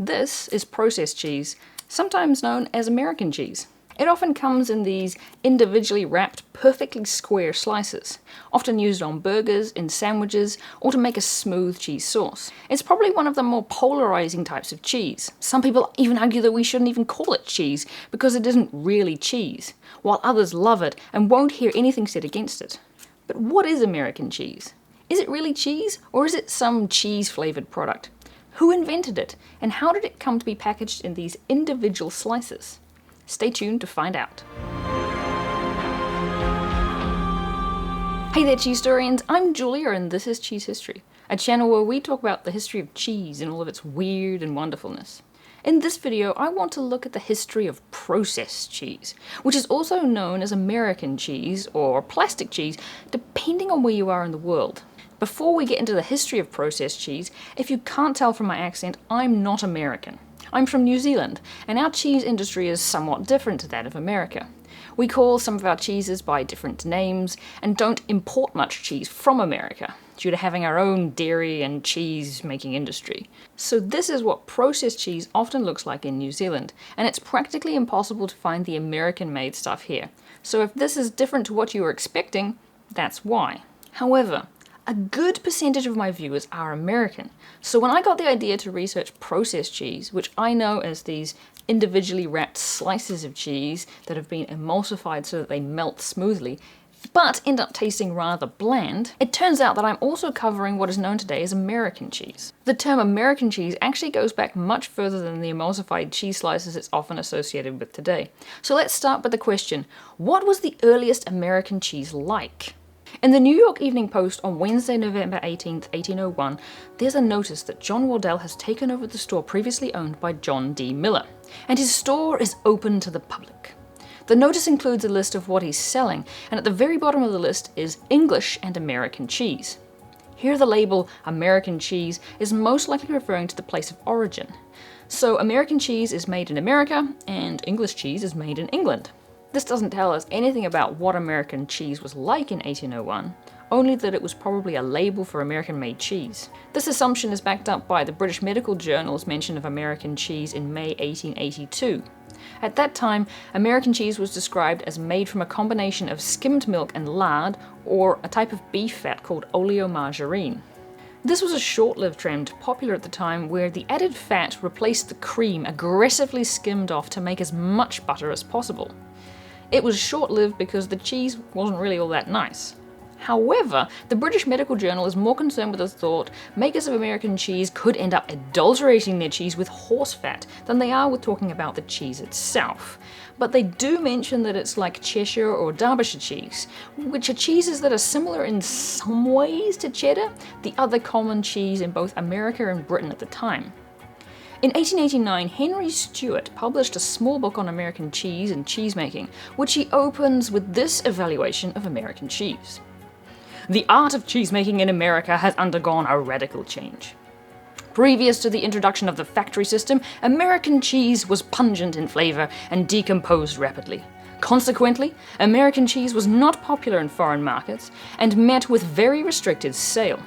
This is processed cheese, sometimes known as American cheese. It often comes in these individually wrapped, perfectly square slices, often used on burgers, in sandwiches, or to make a smooth cheese sauce. It's probably one of the more polarizing types of cheese. Some people even argue that we shouldn't even call it cheese because it isn't really cheese, while others love it and won't hear anything said against it. But what is American cheese? Is it really cheese, or is it some cheese-flavored product? Who invented it, and how did it come to be packaged in these individual slices? Stay tuned to find out. Hey there, cheese historians, I'm Julia and this is Cheese History, a channel where we talk about the history of cheese and all of its weird and wonderfulness. In this video, I want to look at the history of processed cheese, which is also known as American cheese or plastic cheese, depending on where you are in the world. Before we get into the history of processed cheese, if you can't tell from my accent, I'm not American. I'm from New Zealand, and our cheese industry is somewhat different to that of America. We call some of our cheeses by different names, and don't import much cheese from America, due to having our own dairy and cheese making industry. So this is what processed cheese often looks like in New Zealand, and it's practically impossible to find the American-made stuff here. So if this is different to what you were expecting, that's why. However, a good percentage of my viewers are American, so when I got the idea to research processed cheese, which I know as these individually wrapped slices of cheese that have been emulsified so that they melt smoothly, but end up tasting rather bland, it turns out that I'm also covering what is known today as American cheese. The term American cheese actually goes back much further than the emulsified cheese slices it's often associated with today. So let's start with the question, what was the earliest American cheese like? In the New York Evening Post on Wednesday, November 18th, 1801, there's a notice that John Wardell has taken over the store previously owned by John D. Miller, and his store is open to the public. The notice includes a list of what he's selling, and at the very bottom of the list is English and American cheese. Here the label American cheese is most likely referring to the place of origin. So American cheese is made in America, and English cheese is made in England. This doesn't tell us anything about what American cheese was like in 1801, only that it was probably a label for American-made cheese. This assumption is backed up by the British Medical Journal's mention of American cheese in May 1882. At that time, American cheese was described as made from a combination of skimmed milk and lard, or a type of beef fat called oleomargarine. This was a short-lived trend, popular at the time, where the added fat replaced the cream aggressively skimmed off to make as much butter as possible. It was short-lived because the cheese wasn't really all that nice. However, the British Medical Journal is more concerned with the thought makers of American cheese could end up adulterating their cheese with horse fat than they are with talking about the cheese itself. But they do mention that it's like Cheshire or Derbyshire cheese, which are cheeses that are similar in some ways to cheddar, the other common cheese in both America and Britain at the time. In 1889, Henry Stewart published a small book on American cheese and cheesemaking, which he opens with this evaluation of American cheese. The art of cheesemaking in America has undergone a radical change. Previous to the introduction of the factory system, American cheese was pungent in flavor and decomposed rapidly. Consequently, American cheese was not popular in foreign markets and met with very restricted sale.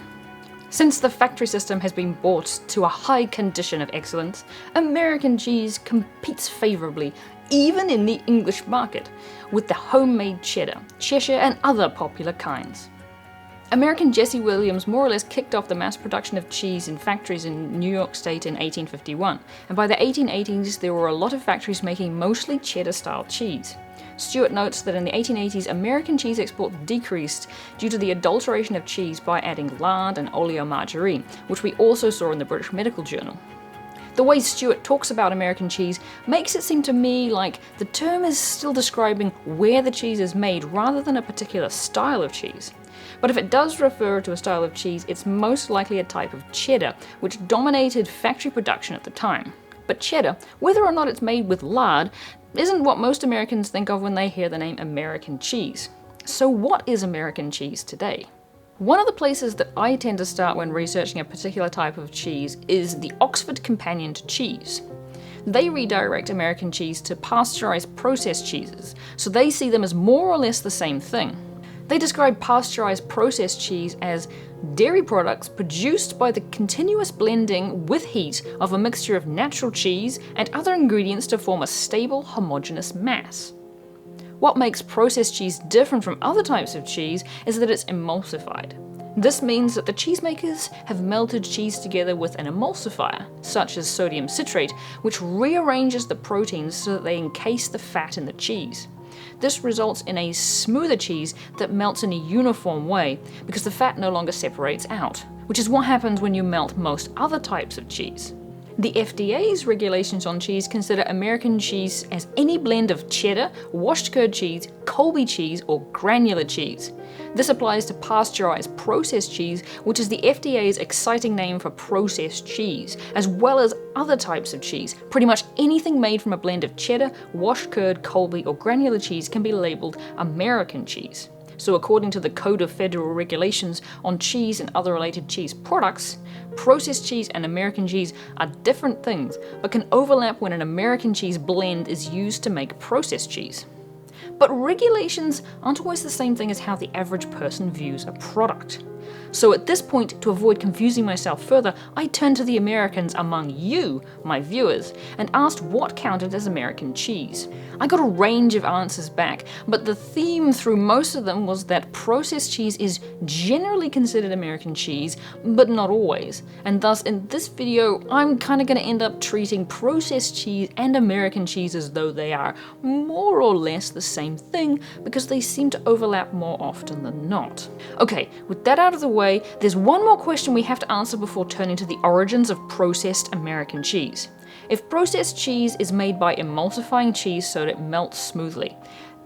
Since the factory system has been brought to a high condition of excellence, American cheese competes favorably, even in the English market, with the homemade cheddar, Cheshire, and other popular kinds. American Jesse Williams more or less kicked off the mass production of cheese in factories in New York State in 1851, and by the 1880s there were a lot of factories making mostly cheddar-style cheese. Stewart notes that in the 1880s, American cheese export decreased due to the adulteration of cheese by adding lard and oleomargarine, which we also saw in the British Medical Journal. The way Stewart talks about American cheese makes it seem to me like the term is still describing where the cheese is made rather than a particular style of cheese. But if it does refer to a style of cheese, it's most likely a type of cheddar, which dominated factory production at the time. But cheddar, whether or not it's made with lard, isn't what most Americans think of when they hear the name American cheese. So what is American cheese today? One of the places that I tend to start when researching a particular type of cheese is the Oxford Companion to Cheese. They redirect American cheese to pasteurized processed cheeses, so they see them as more or less the same thing. They describe pasteurized processed cheese as dairy products produced by the continuous blending with heat of a mixture of natural cheese and other ingredients to form a stable, homogeneous mass. What makes processed cheese different from other types of cheese is that it's emulsified. This means that the cheesemakers have melted cheese together with an emulsifier, such as sodium citrate, which rearranges the proteins so that they encase the fat in the cheese. This results in a smoother cheese that melts in a uniform way because the fat no longer separates out, which is what happens when you melt most other types of cheese. The FDA's regulations on cheese consider American cheese as any blend of cheddar, washed curd cheese, Colby cheese, or granular cheese. This applies to pasteurized processed cheese, which is the FDA's exciting name for processed cheese, as well as other types of cheese. Pretty much anything made from a blend of cheddar, washed curd, Colby, or granular cheese can be labeled American cheese. So according to the Code of Federal Regulations on Cheese and Other Related Cheese Products, processed cheese and American cheese are different things, but can overlap when an American cheese blend is used to make processed cheese. But regulations aren't always the same thing as how the average person views a product. So at this point, to avoid confusing myself further, I turned to the Americans among you, my viewers, and asked what counted as American cheese. I got a range of answers back, but the theme through most of them was that processed cheese is generally considered American cheese, but not always. And thus, in this video, I'm kind of going to end up treating processed cheese and American cheese as though they are more or less the same thing, because they seem to overlap more often than not. Okay, with that out of the way, there's one more question we have to answer before turning to the origins of processed American cheese. If processed cheese is made by emulsifying cheese so that it melts smoothly,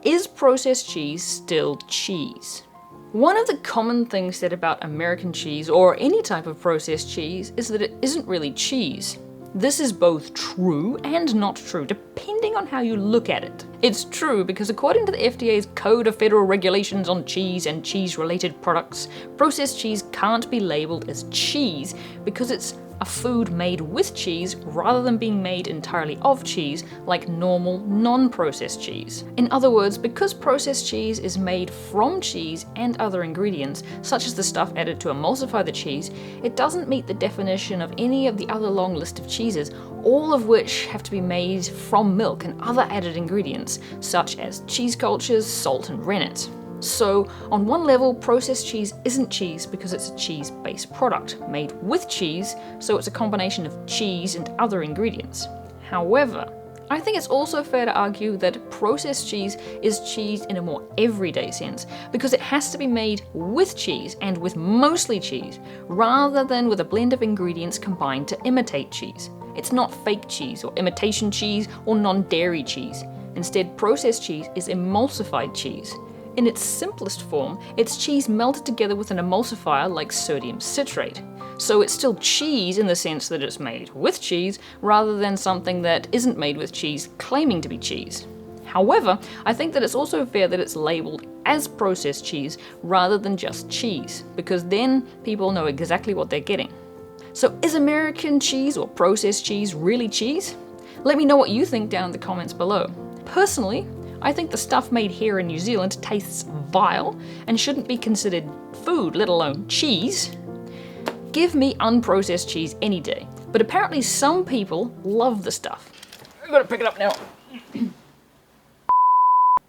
is processed cheese still cheese? One of the common things said about American cheese, or any type of processed cheese, is that it isn't really cheese. This is both true and not true, depending on how you look at it. It's true because according to the FDA's Code of Federal Regulations on Cheese and Cheese-Related Products, processed cheese can't be labeled as cheese because it's a food made with cheese rather than being made entirely of cheese like normal non-processed cheese. In other words, because processed cheese is made from cheese and other ingredients, such as the stuff added to emulsify the cheese, it doesn't meet the definition of any of the other long list of cheeses, all of which have to be made from milk and other added ingredients, such as cheese cultures, salt, and rennet. So, on one level, processed cheese isn't cheese because it's a cheese-based product, made with cheese, so it's a combination of cheese and other ingredients. However, I think it's also fair to argue that processed cheese is cheese in a more everyday sense, because it has to be made with cheese and with mostly cheese, rather than with a blend of ingredients combined to imitate cheese. It's not fake cheese or imitation cheese or non-dairy cheese. Instead, processed cheese is emulsified cheese. In its simplest form, it's cheese melted together with an emulsifier like sodium citrate. So it's still cheese in the sense that it's made with cheese, rather than something that isn't made with cheese claiming to be cheese. However, I think that it's also fair that it's labeled as processed cheese rather than just cheese, because then people know exactly what they're getting. So is American cheese or processed cheese really cheese? Let me know what you think down in the comments below. Personally, I think the stuff made here in New Zealand tastes vile and shouldn't be considered food, let alone cheese. Give me unprocessed cheese any day, but apparently some people love the stuff. I've got to pick it up now.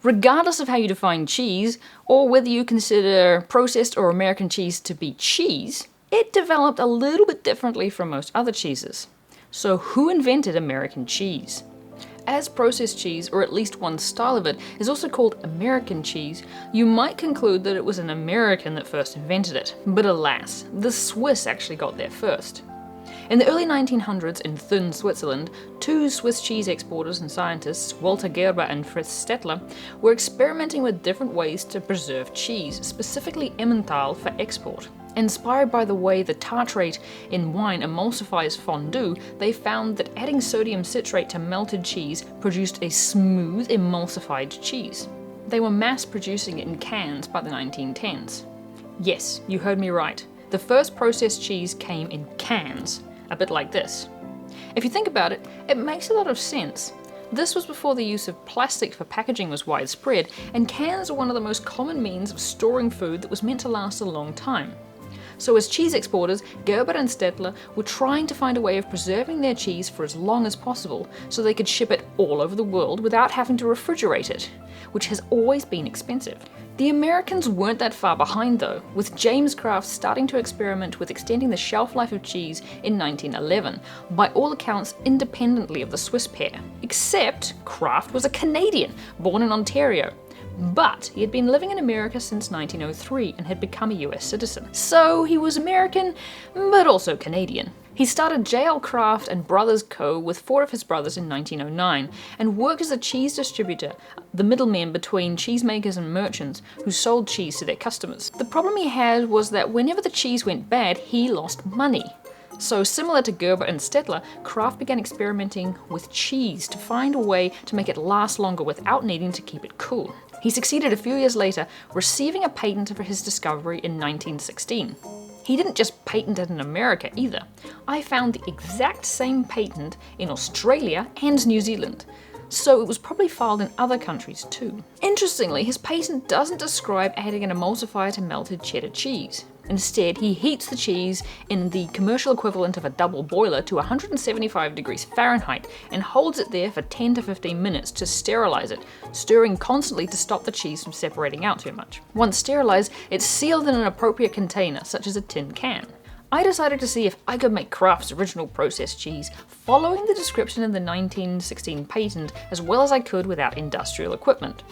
Regardless of how you define cheese, or whether you consider processed or American cheese to be cheese, it developed a little bit differently from most other cheeses. So who invented American cheese? As processed cheese, or at least one style of it, is also called American cheese, you might conclude that it was an American that first invented it. But alas, the Swiss actually got there first. In the early 1900s in Thun, Switzerland, two Swiss cheese exporters and scientists, Walter Gerber and Fritz Stettler, were experimenting with different ways to preserve cheese, specifically Emmental, for export. Inspired by the way the tartrate in wine emulsifies fondue, they found that adding sodium citrate to melted cheese produced a smooth, emulsified cheese. They were mass producing it in cans by the 1910s. Yes, you heard me right. The first processed cheese came in cans, a bit like this. If you think about it, it makes a lot of sense. This was before the use of plastic for packaging was widespread, and cans are one of the most common means of storing food that was meant to last a long time. So as cheese exporters, Gerber and Stettler were trying to find a way of preserving their cheese for as long as possible so they could ship it all over the world without having to refrigerate it, which has always been expensive. The Americans weren't that far behind though, with James Kraft starting to experiment with extending the shelf life of cheese in 1911, by all accounts independently of the Swiss pair. Except Kraft was a Canadian, born in Ontario. But he had been living in America since 1903 and had become a US citizen. So he was American, but also Canadian. He started J.L. Kraft and Brothers Co. with 4 of his brothers in 1909 and worked as a cheese distributor, the middleman between cheesemakers and merchants who sold cheese to their customers. The problem he had was that whenever the cheese went bad, he lost money. So similar to Gerber and Stettler, Kraft began experimenting with cheese to find a way to make it last longer without needing to keep it cool. He succeeded a few years later, receiving a patent for his discovery in 1916. He didn't just patent it in America either. I found the exact same patent in Australia and New Zealand, so it was probably filed in other countries too. Interestingly, his patent doesn't describe adding an emulsifier to melted cheddar cheese. Instead, he heats the cheese in the commercial equivalent of a double boiler to 175 degrees Fahrenheit and holds it there for 10 to 15 minutes to sterilize it, stirring constantly to stop the cheese from separating out too much. Once sterilized, it's sealed in an appropriate container, such as a tin can. I decided to see if I could make Kraft's original processed cheese following the description in the 1916 patent as well as I could without industrial equipment.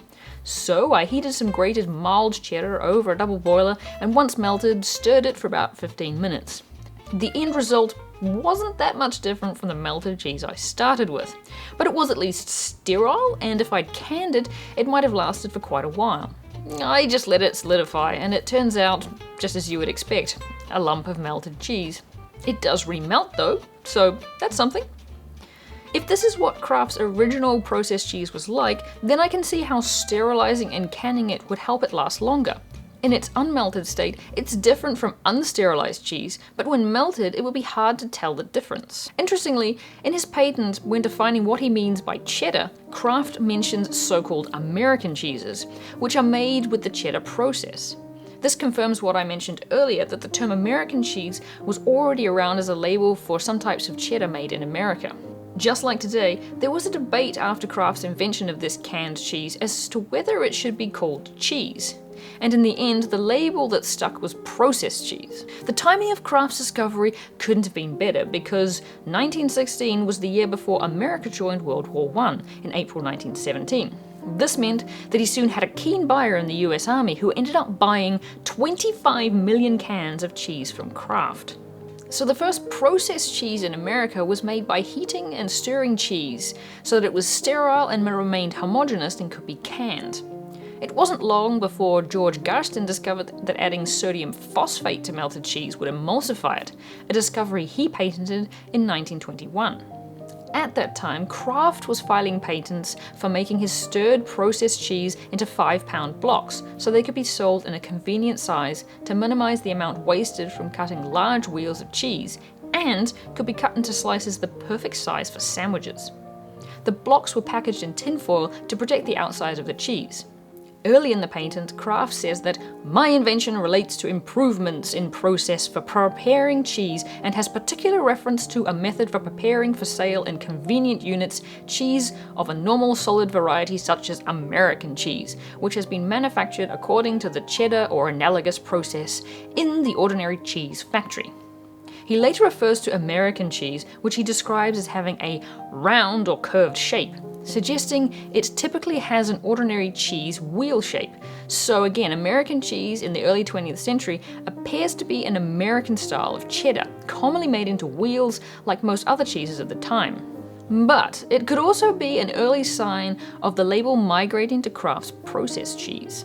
So I heated some grated mild cheddar over a double boiler and once melted, stirred it for about 15 minutes. The end result wasn't that much different from the melted cheese I started with, but it was at least sterile, and if I'd canned it, it might have lasted for quite a while. I just let it solidify, and it turns out, just as you would expect, a lump of melted cheese. It does remelt though, so that's something. If this is what Kraft's original processed cheese was like, then I can see how sterilizing and canning it would help it last longer. In its unmelted state, it's different from unsterilized cheese, but when melted, it would be hard to tell the difference. Interestingly, in his patent, when defining what he means by cheddar, Kraft mentions so-called American cheeses, which are made with the cheddar process. This confirms what I mentioned earlier, that the term American cheese was already around as a label for some types of cheddar made in America. Just like today, there was a debate after Kraft's invention of this canned cheese as to whether it should be called cheese. And in the end, the label that stuck was processed cheese. The timing of Kraft's discovery couldn't have been better because 1916 was the year before America joined World War I in April 1917. This meant that he soon had a keen buyer in the US Army who ended up buying 25 million cans of cheese from Kraft. So the first processed cheese in America was made by heating and stirring cheese so that it was sterile and remained homogeneous and could be canned. It wasn't long before George Garstin discovered that adding sodium phosphate to melted cheese would emulsify it, a discovery he patented in 1921. At that time, Kraft was filing patents for making his stirred processed cheese into 5-pound blocks so they could be sold in a convenient size to minimize the amount wasted from cutting large wheels of cheese, and could be cut into slices the perfect size for sandwiches. The blocks were packaged in tinfoil to protect the outside of the cheese. Early in the patent, Kraft says that my invention relates to improvements in process for preparing cheese and has particular reference to a method for preparing for sale in convenient units cheese of a normal solid variety such as American cheese, which has been manufactured according to the cheddar or analogous process in the ordinary cheese factory. He later refers to American cheese, which he describes as having a round or curved shape, suggesting it typically has an ordinary cheese wheel shape. So again, American cheese in the early 20th century appears to be an American style of cheddar, commonly made into wheels like most other cheeses of the time. But it could also be an early sign of the label migrating to Kraft's processed cheese.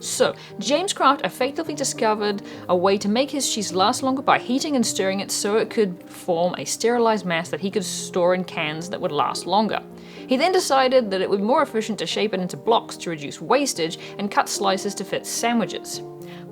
So, James Kraft effectively discovered a way to make his cheese last longer by heating and stirring it so it could form a sterilized mass that he could store in cans that would last longer. He then decided that it would be more efficient to shape it into blocks to reduce wastage and cut slices to fit sandwiches.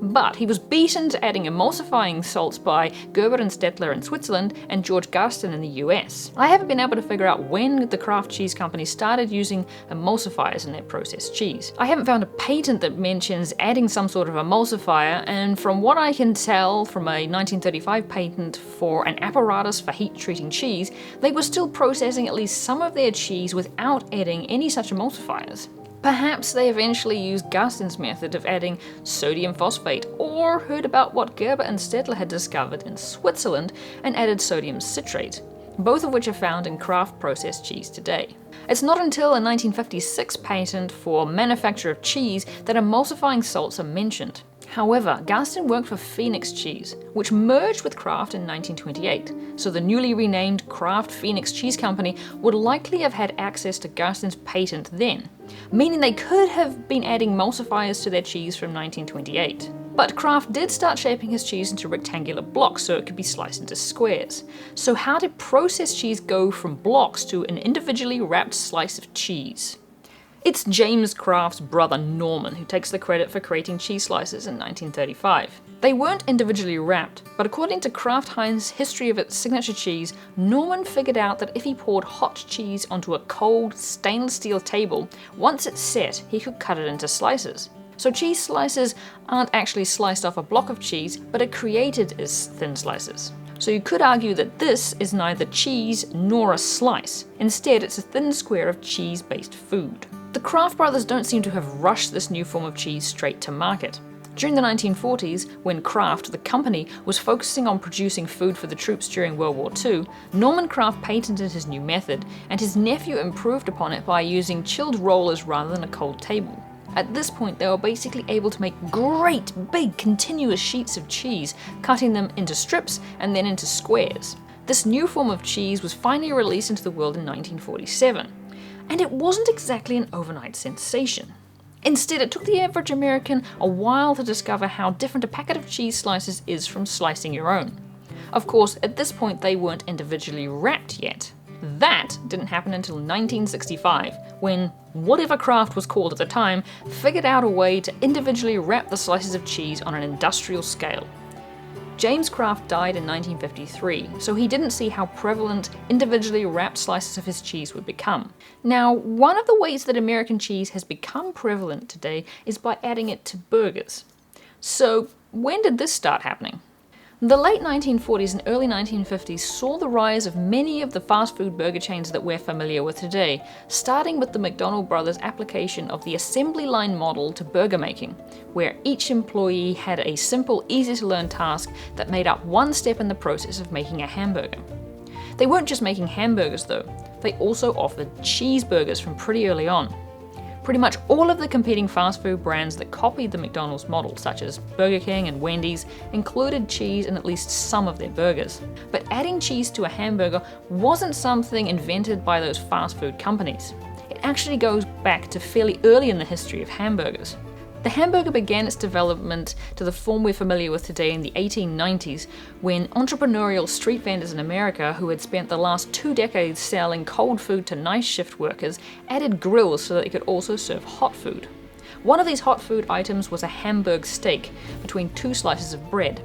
but he was beaten to adding emulsifying salts by Gerber and Stettler in Switzerland and George Garstin in the US. I haven't been able to figure out when the Kraft cheese companies started using emulsifiers in their processed cheese. I haven't found a patent that mentions adding some sort of emulsifier, and from what I can tell from a 1935 patent for an apparatus for heat treating cheese, they were still processing at least some of their cheese without adding any such emulsifiers. Perhaps they eventually used Garstin's method of adding sodium phosphate, or heard about what Gerber and Stettler had discovered in Switzerland and added sodium citrate, both of which are found in Kraft processed cheese today. It's not until a 1956 patent for manufacture of cheese that emulsifying salts are mentioned. However, Garstin worked for Phoenix Cheese, which merged with Kraft in 1928, so the newly renamed Kraft Phoenix Cheese Company would likely have had access to Garstin's patent then, meaning they could have been adding emulsifiers to their cheese from 1928. But Kraft did start shaping his cheese into rectangular blocks so it could be sliced into squares. So how did processed cheese go from blocks to an individually wrapped slice of cheese? It's James Kraft's brother Norman who takes the credit for creating cheese slices in 1935. They weren't individually wrapped, but according to Kraft Heinz's history of its signature cheese, Norman figured out that if he poured hot cheese onto a cold stainless steel table, once it's set, he could cut it into slices. So cheese slices aren't actually sliced off a block of cheese, but are created as thin slices. So you could argue that this is neither cheese nor a slice. Instead, it's a thin square of cheese-based food. The Kraft brothers don't seem to have rushed this new form of cheese straight to market. During the 1940s, when Kraft, the company, was focusing on producing food for the troops during World War II, Norman Kraft patented his new method, and his nephew improved upon it by using chilled rollers rather than a cold table. At this point, they were basically able to make great, big, continuous sheets of cheese, cutting them into strips and then into squares. This new form of cheese was finally released into the world in 1947. And it wasn't exactly an overnight sensation. Instead, it took the average American a while to discover how different a packet of cheese slices is from slicing your own. Of course, at this point they weren't individually wrapped yet. That didn't happen until 1965, when whatever Kraft was called at the time figured out a way to individually wrap the slices of cheese on an industrial scale. James Kraft died in 1953, so he didn't see how prevalent individually wrapped slices of his cheese would become. Now, one of the ways that American cheese has become prevalent today is by adding it to burgers. So, when did this start happening? The late 1940s and early 1950s saw the rise of many of the fast food burger chains that we're familiar with today, starting with the McDonald brothers' application of the assembly line model to burger making, where each employee had a simple, easy-to-learn task that made up one step in the process of making a hamburger. They weren't just making hamburgers though, they also offered cheeseburgers from pretty early on. Pretty much all of the competing fast food brands that copied the McDonald's model, such as Burger King and Wendy's, included cheese in at least some of their burgers. But adding cheese to a hamburger wasn't something invented by those fast food companies. It actually goes back to fairly early in the history of hamburgers. The hamburger began its development to the form we're familiar with today in the 1890s, when entrepreneurial street vendors in America, who had spent the last 2 decades selling cold food to night shift workers, added grills so that they could also serve hot food. One of these hot food items was a Hamburg steak between 2 slices of bread.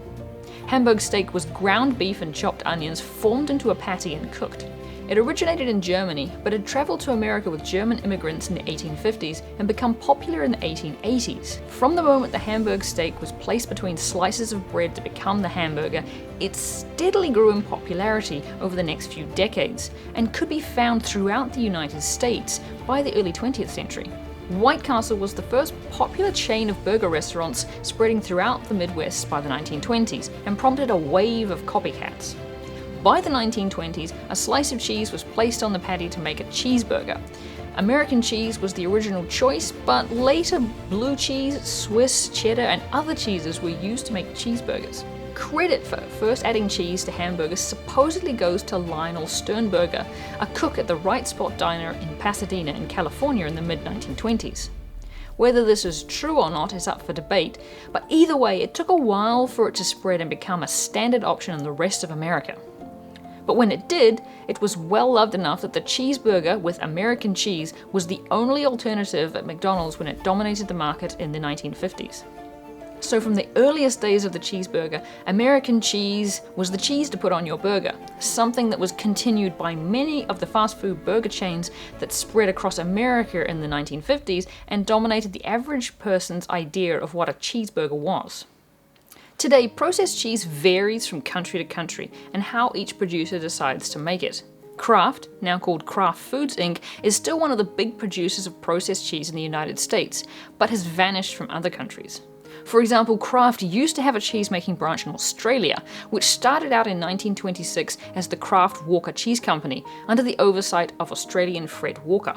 Hamburg steak was ground beef and chopped onions formed into a patty and cooked. It originated in Germany, but had traveled to America with German immigrants in the 1850s and become popular in the 1880s. From the moment the Hamburg steak was placed between slices of bread to become the hamburger, it steadily grew in popularity over the next few decades, and could be found throughout the United States by the early 20th century. White Castle was the first popular chain of burger restaurants spreading throughout the Midwest by the 1920s, and prompted a wave of copycats. By the 1920s, a slice of cheese was placed on the patty to make a cheeseburger. American cheese was the original choice, but later blue cheese, Swiss, cheddar, and other cheeses were used to make cheeseburgers. Credit for first adding cheese to hamburgers supposedly goes to Lionel Sternberger, a cook at the Right Spot Diner in Pasadena in California in the mid-1920s. Whether this is true or not is up for debate, but either way, it took a while for it to spread and become a standard option in the rest of America. But when it did, it was well loved enough that the cheeseburger with American cheese was the only alternative at McDonald's when it dominated the market in the 1950s. So from the earliest days of the cheeseburger, American cheese was the cheese to put on your burger, something that was continued by many of the fast food burger chains that spread across America in the 1950s and dominated the average person's idea of what a cheeseburger was. Today, processed cheese varies from country to country and how each producer decides to make it. Kraft, now called Kraft Foods Inc., is still one of the big producers of processed cheese in the United States, but has vanished from other countries. For example, Kraft used to have a cheese-making branch in Australia, which started out in 1926 as the Kraft Walker Cheese Company, under the oversight of Australian Fred Walker.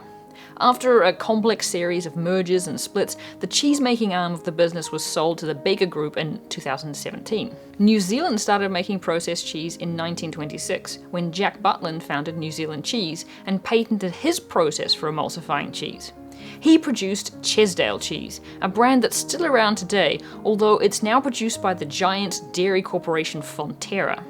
After a complex series of mergers and splits, the cheese-making arm of the business was sold to the Baker Group in 2017. New Zealand started making processed cheese in 1926, when Jack Butland founded New Zealand Cheese and patented his process for emulsifying cheese. He produced Chesdale cheese, a brand that's still around today, although it's now produced by the giant dairy corporation Fonterra.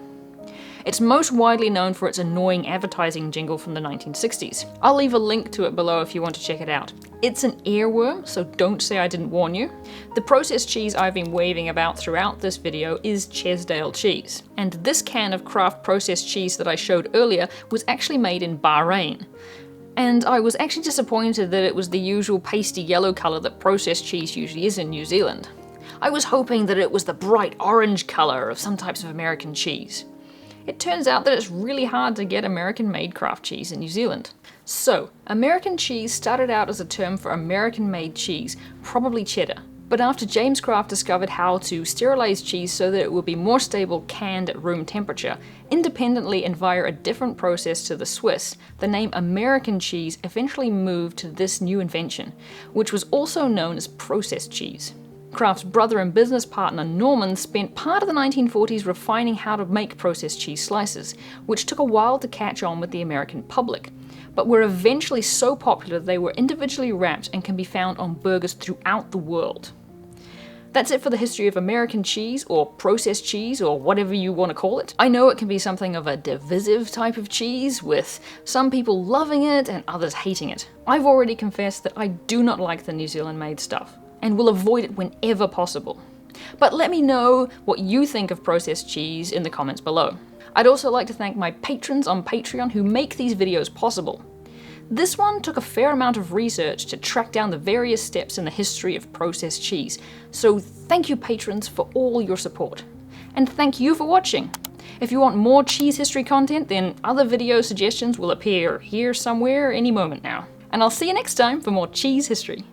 It's most widely known for its annoying advertising jingle from the 1960s. I'll leave a link to it below if you want to check it out. It's an earworm, so don't say I didn't warn you. The processed cheese I've been waving about throughout this video is Chesdale cheese. And this can of Kraft processed cheese that I showed earlier was actually made in Bahrain. And I was actually disappointed that it was the usual pasty yellow colour that processed cheese usually is in New Zealand. I was hoping that it was the bright orange colour of some types of American cheese. It turns out that it's really hard to get American-made Kraft cheese in New Zealand. So, American cheese started out as a term for American-made cheese, probably cheddar. But after James Kraft discovered how to sterilize cheese so that it would be more stable canned at room temperature, independently and via a different process to the Swiss, the name American cheese eventually moved to this new invention, which was also known as processed cheese. Kraft's brother and business partner Norman spent part of the 1940s refining how to make processed cheese slices, which took a while to catch on with the American public, but were eventually so popular they were individually wrapped and can be found on burgers throughout the world. That's it for the history of American cheese, or processed cheese, or whatever you want to call it. I know it can be something of a divisive type of cheese, with some people loving it and others hating it. I've already confessed that I do not like the New Zealand-made stuff, and will avoid it whenever possible. But let me know what you think of processed cheese in the comments below. I'd also like to thank my patrons on Patreon who make these videos possible. This one took a fair amount of research to track down the various steps in the history of processed cheese, so thank you patrons for all your support. And thank you for watching! If you want more cheese history content, then other video suggestions will appear here somewhere any moment now. And I'll see you next time for more cheese history.